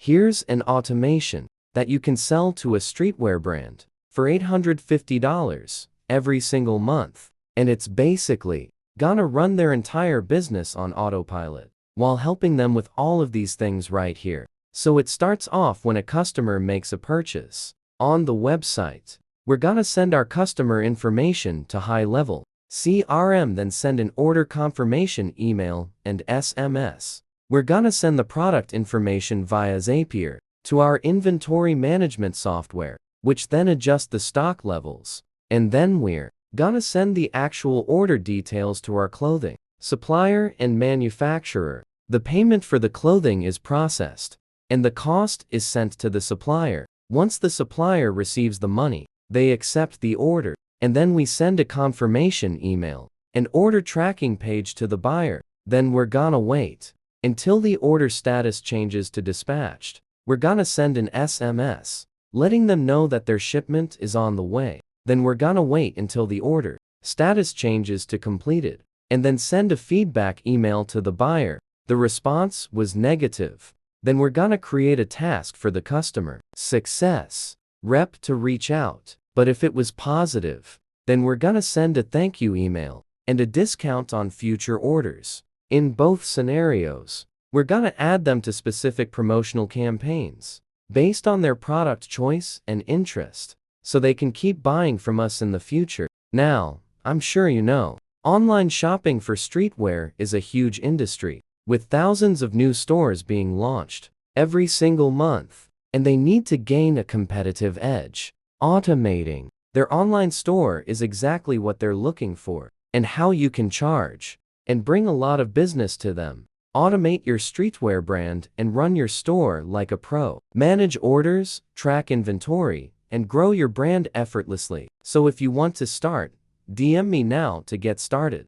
Here's an automation that you can sell to a streetwear brand for $850 every single month. And it's basically gonna run their entire business on autopilot while helping them with all of these things right here. So it starts off when a customer makes a purchase on the website. We're gonna send our customer information to high-level CRM, then send an order confirmation email and SMS. We're gonna send the product information via Zapier to our inventory management software, which then adjusts the stock levels. And then we're gonna send the actual order details to our clothing supplier and manufacturer. The payment for the clothing is processed, and the cost is sent to the supplier. Once the supplier receives the money, they accept the order, and then we send a confirmation email, an order tracking page to the buyer. Then we're gonna wait until the order status changes to dispatched. We're gonna send an SMS, letting them know that their shipment is on the way. Then we're gonna wait until the order status changes to completed, and then send a feedback email to the buyer. The response was negative. Then we're gonna create a task for the customer success rep to reach out. But if it was positive, then we're gonna send a thank you email and a discount on future orders. In both scenarios, we're gonna add them to specific promotional campaigns based on their product choice and interest, so they can keep buying from us in the future. Now, I'm sure you know, online shopping for streetwear is a huge industry, with thousands of new stores being launched every single month, and they need to gain a competitive edge. Automating their online store is exactly what they're looking for, and how you can charge and bring a lot of business to them. Automate your streetwear brand and run your store like a pro. Manage orders, track inventory, and grow your brand effortlessly. So if you want to start, DM me now to get started.